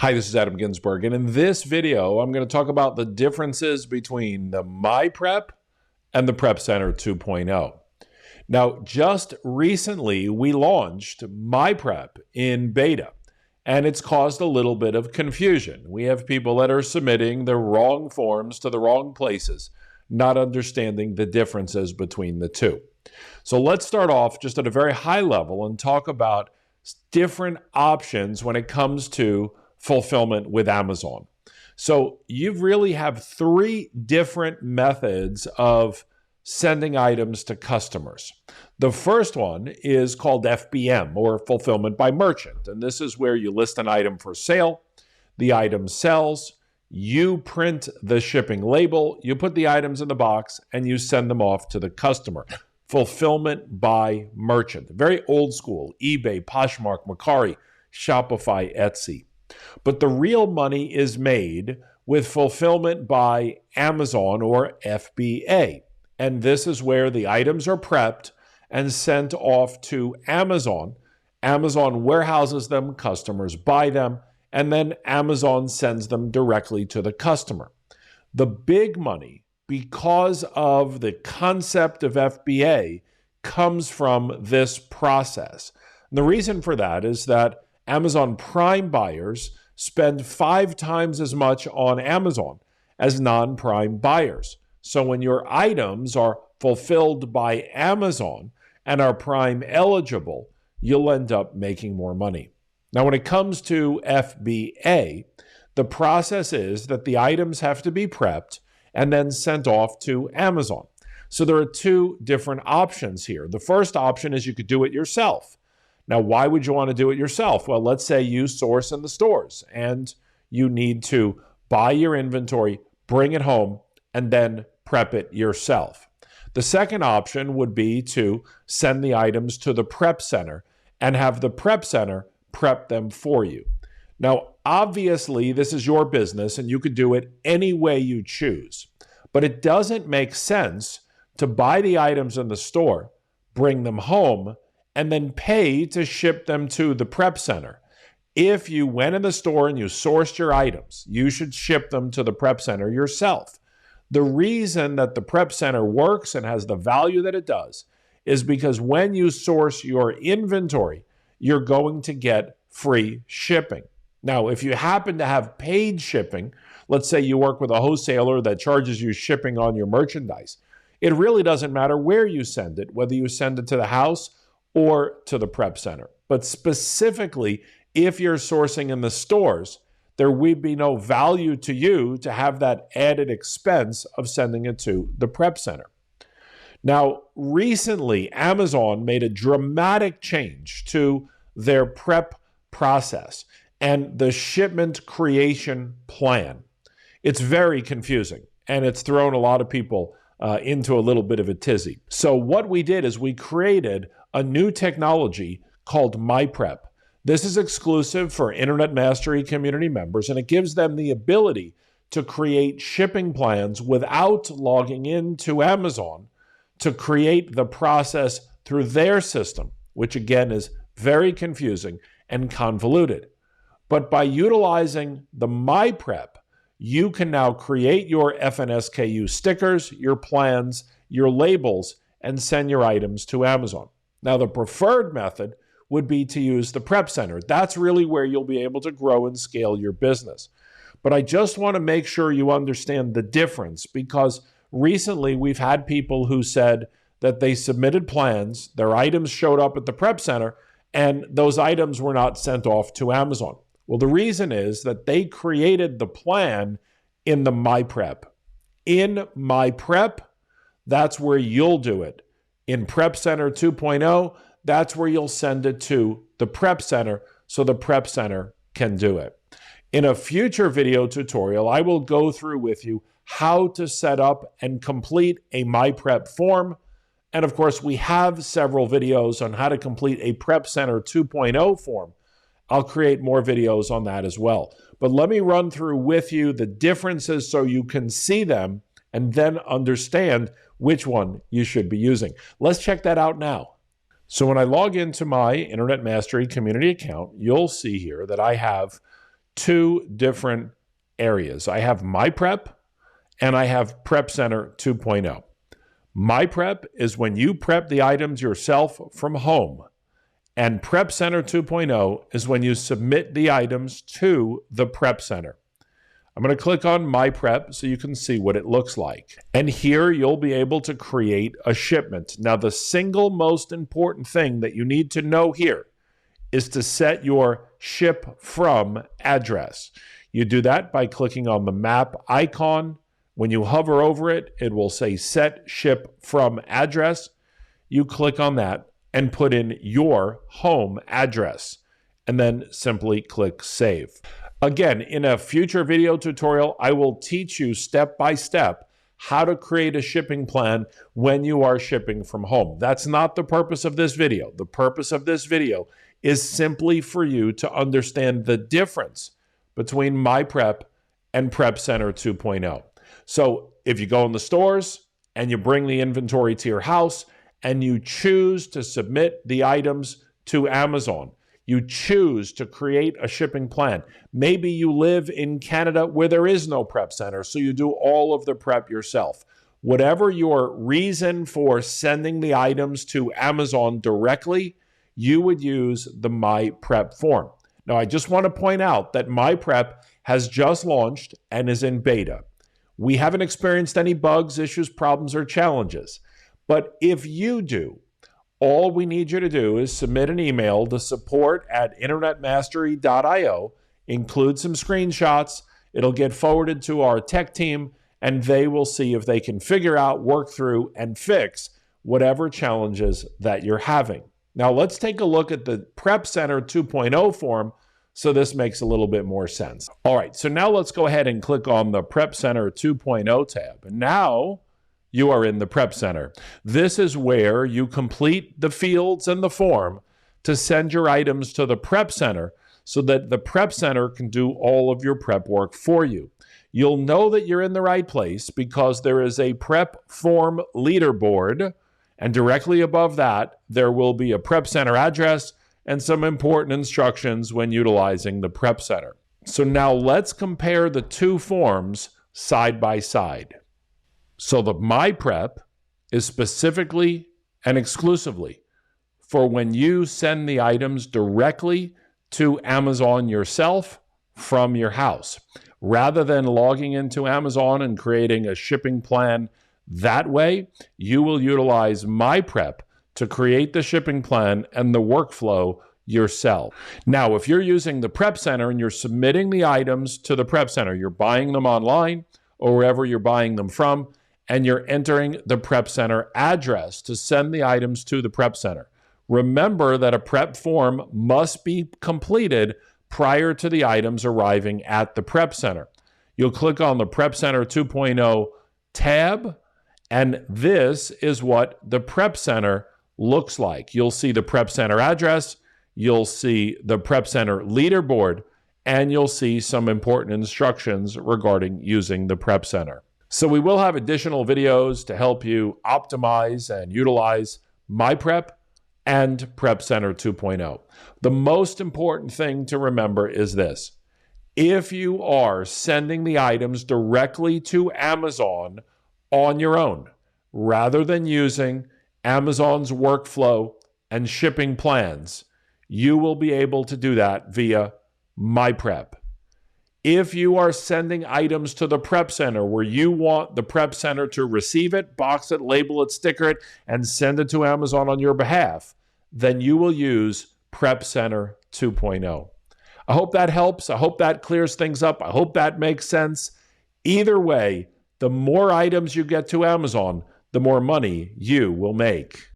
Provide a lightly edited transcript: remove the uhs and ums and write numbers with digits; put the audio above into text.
Hi, this is Adam Ginsberg, and in this video, I'm going to talk about the differences between the MyPrep and the Prep Center 2.0. Now, just recently, we launched MyPrep in beta, and it's caused a little bit of confusion. We have people that are submitting the wrong forms to the wrong places, not understanding the differences between the two. So let's start off just at a very high level and talk about different options when it comes to fulfillment with Amazon. So you really have three different methods of sending items to customers. The first one is called FBM, or Fulfillment by Merchant. And this is where you list an item for sale, the item sells, you print the shipping label, you put the items in the box, and you send them off to the customer. Fulfillment by Merchant. Very old school. eBay, Poshmark, Mercari, Shopify, Etsy. But the real money is made with fulfillment by Amazon, or FBA. And this is where the items are prepped and sent off to Amazon. Amazon warehouses them, customers buy them, and then Amazon sends them directly to the customer. The big money, because of the concept of FBA, comes from this process. And the reason for that is that Amazon Prime buyers spend 5 times as much on Amazon as non-Prime buyers. So when your items are fulfilled by Amazon and are Prime eligible, you'll end up making more money. Now, when it comes to FBA, the process is that the items have to be prepped and then sent off to Amazon. So there are two different options here. The first option is you could do it yourself. Now, why would you want to do it yourself? Well, let's say you source in the stores and you need to buy your inventory, bring it home, and then prep it yourself. The second option would be to send the items to the prep center and have the prep center prep them for you. Now, obviously, this is your business and you could do it any way you choose, but it doesn't make sense to buy the items in the store, bring them home, and then pay to ship them to the prep center. If you went in the store and you sourced your items, you should ship them to the prep center yourself. The reason that the prep center works and has the value that it does is because when you source your inventory, you're going to get free shipping. Now, if you happen to have paid shipping, let's say you work with a wholesaler that charges you shipping on your merchandise, it really doesn't matter where you send it, whether you send it to the house or to the prep center. But specifically, if you're sourcing in the stores, there would be no value to you to have that added expense of sending it to the prep center. Now, recently, Amazon made a dramatic change to their prep process and the shipment creation plan. It's very confusing, and it's thrown a lot of people into a little bit of a tizzy. So what we did is we created a new technology called MyPrep. This is exclusive for Internet Mastery community members, and it gives them the ability to create shipping plans without logging into Amazon to create the process through their system, which again is very confusing and convoluted. But by utilizing the MyPrep, you can now create your FNSKU stickers, your plans, your labels, and send your items to Amazon. Now, the preferred method would be to use the prep center. That's really where you'll be able to grow and scale your business. But I just want to make sure you understand the difference, because recently we've had people who said that they submitted plans, their items showed up at the prep center, and those items were not sent off to Amazon. Well, the reason is that they created the plan in the MyPrep. In MyPrep, that's where you'll do it. In Prep Center 2.0, that's where you'll send it to the Prep Center so the Prep Center can do it. In a future video tutorial, I will go through with you how to set up and complete a MyPrep form. And of course, we have several videos on how to complete a Prep Center 2.0 form. I'll create more videos on that as well. But let me run through with you the differences so you can see them and then understand which one you should be using. Let's check that out now. So when I log into my Internet Mastery community account, you'll see here that I have two different areas. I have MyPrep and I have Prep Center 2.0. MyPrep is when you prep the items yourself from home, and Prep Center 2.0 is when you submit the items to the Prep Center. I'm going to click on MyPrep so you can see what it looks like. And here you'll be able to create a shipment. Now, the single most important thing that you need to know here is to set your ship from address. You do that by clicking on the map icon. When you hover over it, it will say set ship from address. You click on that and put in your home address, and then simply click save. Again, in a future video tutorial, I will teach you step by step how to create a shipping plan when you are shipping from home. That's not the purpose of this video. The purpose of this video is simply for you to understand the difference between MyPrep and Prep Center 2.0. So if you go in the stores and you bring the inventory to your house and you choose to submit the items to Amazon, you choose to create a shipping plan. Maybe you live in Canada where there is no prep center, so you do all of the prep yourself. Whatever your reason for sending the items to Amazon directly, you would use the MyPrep form. Now, I just want to point out that MyPrep has just launched and is in beta. We haven't experienced any bugs, issues, problems, or challenges. But if you do, all we need you to do is submit an email to support@internetmastery.io, include some screenshots. It'll get forwarded to our tech team, and they will see if they can figure out, work through, and fix whatever challenges that you're having. Now, let's take a look at the Prep Center 2.0 form so this makes a little bit more sense. All right, so now let's go ahead and click on the Prep Center 2.0 tab. And now you are in the Prep Center. This is where you complete the fields and the form to send your items to the Prep Center so that the Prep Center can do all of your prep work for you. You'll know that you're in the right place because there is a prep form leaderboard, and directly above that, there will be a Prep Center address and some important instructions when utilizing the Prep Center. So now let's compare the two forms side by side. So the MyPrep is specifically and exclusively for when you send the items directly to Amazon yourself from your house. Rather than logging into Amazon and creating a shipping plan that way, you will utilize MyPrep to create the shipping plan and the workflow yourself. Now, if you're using the Prep Center and you're submitting the items to the Prep Center, you're buying them online or wherever you're buying them from, and you're entering the Prep Center address to send the items to the Prep Center. Remember that a prep form must be completed prior to the items arriving at the Prep Center. You'll click on the Prep Center 2.0 tab, and this is what the Prep Center looks like. You'll see the Prep Center address, you'll see the Prep Center leaderboard, and you'll see some important instructions regarding using the Prep Center. So we will have additional videos to help you optimize and utilize MyPrep and Prep Center 2.0. The most important thing to remember is this. If you are sending the items directly to Amazon on your own, rather than using Amazon's workflow and shipping plans, you will be able to do that via MyPrep. If you are sending items to the Prep Center where you want the Prep Center to receive it, box it, label it, sticker it, and send it to Amazon on your behalf, then you will use Prep Center 2.0. I hope that helps. I hope that clears things up. I hope that makes sense. Either way, the more items you get to Amazon, the more money you will make.